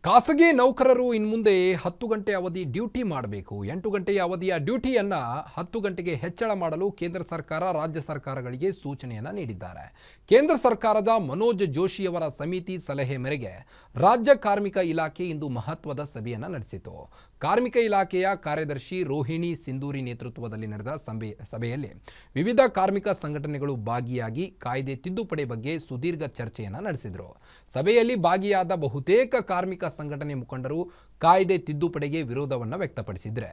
ಖಾಸಗಿ ನೌಕರರು ಇನ್ಮುಂದೆ 10 ಗಂಟೆ ಅವಧಿ ಡ್ಯೂಟಿ ಮಾಡಬೇಕು. 8 ಗಂಟೆಯ ಅವಧಿಯ ಡ್ಯೂಟಿಯನ್ನು 10 ಗಂಟೆಗೆ ಹೆಚ್ಚಳ ಮಾಡಲು ಕೇಂದ್ರ ಸರ್ಕಾರ ರಾಜ್ಯ ಸರ್ಕಾರಗಳಿಗೆ ಸೂಚನೆಯನ್ನು ನೀಡಿದ್ದಾರೆ. ಕೇಂದ್ರ ಸರ್ಕಾರದ ಮನೋಜ್ ಜೋಶಿಯವರ ಸಮಿತಿ ಸಲಹೆ ಮೇರೆಗೆ ರಾಜ್ಯ ಕಾರ್ಮಿಕ ಇಲಾಖೆ ಇಂದು ಮಹತ್ವದ ಸಭೆಯನ್ನು ನಡೆಸಿತು. ಕಾರ್ಮಿಕ ಇಲಾಖೆಯ ಕಾರ್ಯದರ್ಶಿ ರೋಹಿಣಿ ಸಿಂಧೂರಿ ನೇತೃತ್ವದಲ್ಲಿ ನಡೆದ ಸಭೆಯಲ್ಲಿ ವಿವಿಧ ಕಾರ್ಮಿಕ ಸಂಘಟನೆಗಳು ಭಾಗಿಯಾಗಿ ಕಾಯ್ದೆ ತಿದ್ದುಪಡಿ ಬಗ್ಗೆ ಸುದೀರ್ಘ ಚರ್ಚೆಯನ್ನು ನಡೆಸಿದರು. ಸಭೆಯಲ್ಲಿ ಭಾಗಿಯಾದ ಬಹುತೇಕ ಕಾರ್ಮಿಕ ಸಂಘಟನೆ ಮುಖಂಡರು ಕಾಯ್ದೆ ತಿದ್ದುಪಡಿಗೆ ವಿರೋಧವನ್ನು ವ್ಯಕ್ತಪಡಿಸಿದರೆ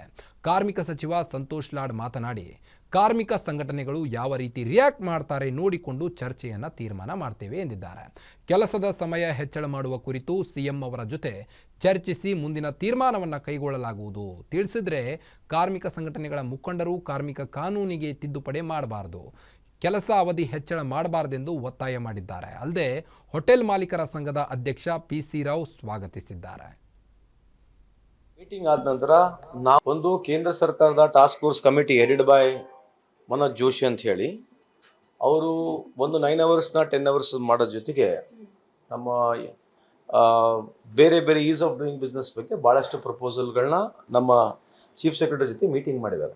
ಕಾರ್ಮಿಕ ಸಚಿವ ಸಂತೋಷ್ ಲಾಡ್ ಮಾತನಾಡಿ, ಕಾರ್ಮಿಕ ಸಂಘಟನೆಗಳು ಯಾವ ರೀತಿ ರಿಯಾಕ್ಟ್ ಮಾಡ್ತಾರೆ ನೋಡಿಕೊಂಡು ಚರ್ಚೆಯನ್ನು ತೀರ್ಮಾನ ಮಾಡ್ತೇವೆ ಎಂದಿದ್ದಾರೆ. ಕೆಲಸದ ಸಮಯ ಹೆಚ್ಚಳ ಮಾಡುವ ಕುರಿತು ಸಿಎಂ ಅವರ ಜೊತೆ ಚರ್ಚಿಸಿ ಮುಂದಿನ ತೀರ್ಮಾನವನ್ನು ಕೈಗೊಳ್ಳಲಾಗುವುದು ತಿಳಿಸಿದರೆ, ಕಾರ್ಮಿಕ ಸಂಘಟನೆಗಳ ಮುಖಂಡರು ಕಾರ್ಮಿಕ ಕಾನೂನಿಗೆ ತಿದ್ದುಪಡಿ ಮಾಡಬಾರದು, ಕೆಲಸ ಅವಧಿ ಹೆಚ್ಚಳ ಮಾಡಬಾರದೆಂದು ಒತ್ತಾಯ ಮಾಡಿದ್ದಾರೆ. ಅಲ್ಲದೆ ಹೋಟೆಲ್ ಮಾಲೀಕರ ಸಂಘದ ಅಧ್ಯಕ್ಷ ಪಿಸಿ ರಾವ್ ಸ್ವಾಗತಿಸಿದ್ದಾರೆ. ಮೀಟಿಂಗ್ ಆದ ನಂತರ ನಾವು ಒಂದು ಕೇಂದ್ರ ಸರ್ಕಾರದ task force committee headed by Manoj Joshi ಅಂತ ಹೇಳಿ ಅವರು ಒಂದು 9 ಅವರ್ಸ್ನ 10 ಅವರ್ಸ್ ಮಾಡೋ ಜೊತೆಗೆ ನಮ್ಮ ಬೇರೆ ಬೇರೆ ಈಸ್ ಆಫ್ ಡೂಯಿಂಗ್ ಬಿಸ್ನೆಸ್ ಬಗ್ಗೆ ಭಾಳಷ್ಟು ಪ್ರಪೋಸಲ್ಗಳನ್ನ ನಮ್ಮ ಚೀಫ್ ಸೆಕ್ರೆಟರಿ ಜೊತೆ ಮೀಟಿಂಗ್ ಮಾಡಿದ್ದಾರೆ.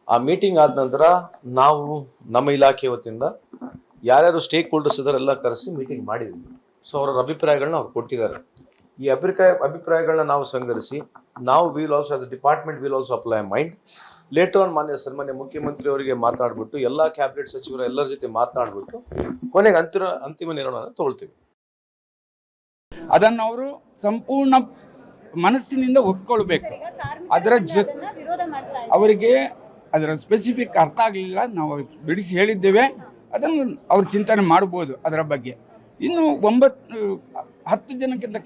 ಆ ಮೀಟಿಂಗ್ ಆದ ನಂತರ ನಾವು ನಮ್ಮ ಇಲಾಖೆ ವತಿಯಿಂದ ಯಾರ್ಯಾರು ಸ್ಟೇಕ್ ಹೋಲ್ಡರ್ಸ್ ಇದ್ದಾರೆ ಎಲ್ಲ ಕರೆಸಿ ಮೀಟಿಂಗ್ ಮಾಡಿದ್ವಿ. ಸೊ ಅವರ ಅಭಿಪ್ರಾಯಗಳನ್ನ ಅವ್ರು ಕೊಟ್ಟಿದ್ದಾರೆ. ಈ ಅಭಿಪ್ರಾಯಗಳನ್ನ ನಾವು ಸಂಗ್ರಹಿಸಿ ನಾವು will also as department will also apply mind later on ಸನ್ಮಾನ್ಯ ಮುಖ್ಯಮಂತ್ರಿ ಅವರಿಗೆ ಮಾತಾಡ್ಬಿಟ್ಟು ಎಲ್ಲ ಕ್ಯಾಬಿನೆಟ್ ಸಚಿವರು ಎಲ್ಲರ ಜೊತೆ ಮಾತನಾಡ್ಬಿಟ್ಟು ಕೊನೆಗೆ ಅಂತಿಮ ನಿರ್ಣಯವನ್ನು ತಗೊಳ್ತೀವಿ. ಅದನ್ನು ಅವರು ಸಂಪೂರ್ಣ ಮನಸ್ಸಿನಿಂದ ಒಪ್ಕೊಳ್ಬೇಕು. ಅದರ ಜೊತೆ ಅವರಿಗೆ ಅದರ ಸ್ಪೆಸಿಫಿಕ್ ಅರ್ಥ ಆಗಲಿಲ್ಲ, ನಾವು ಬಿಡಿಸಿ ಹೇಳಿದ್ದೇವೆ, ಅದನ್ನು ಅವ್ರು ಚಿಂತನೆ ಮಾಡ್ಬೋದು ಅದರ ಬಗ್ಗೆ. ಇನ್ನು 10 ಜನಕ್ಕಿಂತ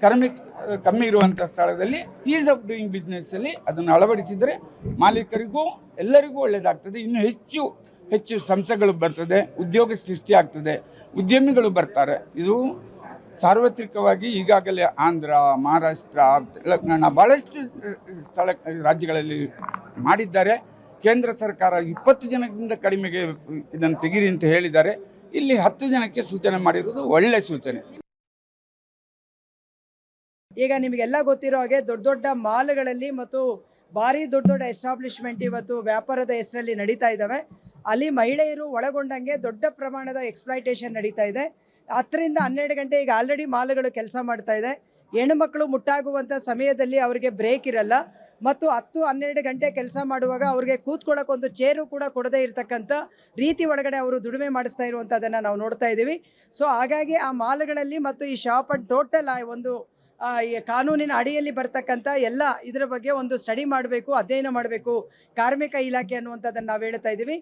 ಕಮ್ಮಿ ಇರುವಂಥ ಸ್ಥಳದಲ್ಲಿ ಈಸ್ ಆಫ್ ಡೂಯಿಂಗ್ ಬಿಸ್ನೆಸ್ಸಲ್ಲಿ ಅದನ್ನು ಅಳವಡಿಸಿದರೆ ಮಾಲೀಕರಿಗೂ ಎಲ್ಲರಿಗೂ ಒಳ್ಳೆಯದಾಗ್ತದೆ. ಇನ್ನು ಹೆಚ್ಚು ಸಂಸ್ಥೆಗಳು ಬರ್ತದೆ, ಉದ್ಯೋಗ ಸೃಷ್ಟಿ ಆಗ್ತದೆ, ಉದ್ಯಮಿಗಳು ಬರ್ತಾರೆ. ಇದು ಸಾರ್ವತ್ರಿಕವಾಗಿ ಈಗಾಗಲೇ ಆಂಧ್ರ, ಮಹಾರಾಷ್ಟ್ರ, ತೆಲಂಗಾಣ ಭಾಳಷ್ಟು ರಾಜ್ಯಗಳಲ್ಲಿ ಮಾಡಿದ್ದಾರೆ. ಕೇಂದ್ರ ಸರ್ಕಾರ 20 ಜನಕ್ಕಿಂತ ಕಡಿಮೆಗೆ ಇದನ್ನು ತೆಗೀರಿ ಅಂತ ಹೇಳಿದ್ದಾರೆ. ಇಲ್ಲಿ 10 ಜನಕ್ಕೆ ಸೂಚನೆ ಮಾಡಿರೋದು ಒಳ್ಳೆ ಸೂಚನೆ. ಈಗ ನಿಮಗೆಲ್ಲ ಗೊತ್ತಿರೋ ಹಾಗೆ ದೊಡ್ಡ ದೊಡ್ಡ ಮಾಲ್ಗಳಲ್ಲಿ ಮತ್ತು ಭಾರಿ ದೊಡ್ಡ ದೊಡ್ಡ ಎಸ್ಟಾಬ್ಲಿಷ್ಮೆಂಟ್ ಇವತ್ತು ವ್ಯಾಪಾರದ ಹೆಸರಲ್ಲಿ ನಡೀತಾ ಇದ್ದಾವೆ. ಅಲ್ಲಿ ಮಹಿಳೆಯರು ಒಳಗೊಂಡಂಗೆ ದೊಡ್ಡ ಪ್ರಮಾಣದ ಎಕ್ಸ್ಪ್ಲಾಯ್ಟೇಷನ್ ನಡೀತಾ ಇದೆ. 10 ರಿಂದ 12 ಗಂಟೆ ಈಗ ಆಲ್ರೆಡಿ ಮಾಲ್ಗಳು ಕೆಲಸ ಮಾಡ್ತಾ ಇದೆ. ಹೆಣ್ಣುಮಕ್ಕಳು ಮುಟ್ಟಾಗುವಂಥ ಸಮಯದಲ್ಲಿ ಅವರಿಗೆ ಬ್ರೇಕ್ ಇರಲ್ಲ ಮತ್ತು 10-12 ಗಂಟೆ ಕೆಲಸ ಮಾಡುವಾಗ ಅವ್ರಿಗೆ ಕೂತ್ಕೊಳ್ಳೋಕ್ಕೊಂದು ಚೇರು ಕೂಡ ಕೊಡದೇ ಇರತಕ್ಕಂಥ ರೀತಿ ಒಳಗಡೆ ಅವರು ದುಡಿಮೆ ಮಾಡಿಸ್ತಾ ಇರುವಂಥದ್ದನ್ನು ನಾವು ನೋಡ್ತಾ ಇದ್ದೀವಿ. ಸೊ ಹಾಗಾಗಿ ಆ ಮಾಲ್ಗಳಲ್ಲಿ ಮತ್ತು ಈ ಶಾಪ್ ಟೋಟಲ್ ಒಂದು ಈ ಕಾನೂನಿನ ಅಡಿಯಲ್ಲಿ ಬರ್ತಕ್ಕಂಥ ಎಲ್ಲ ಇದರ ಬಗ್ಗೆ ಒಂದು ಸ್ಟಡಿ ಮಾಡಬೇಕು, ಅಧ್ಯಯನ ಮಾಡಬೇಕು ಕಾರ್ಮಿಕ ಇಲಾಖೆ ಅನ್ನುವಂಥದ್ದನ್ನು ನಾವು ಹೇಳ್ತಾ ಇದ್ದೀವಿ.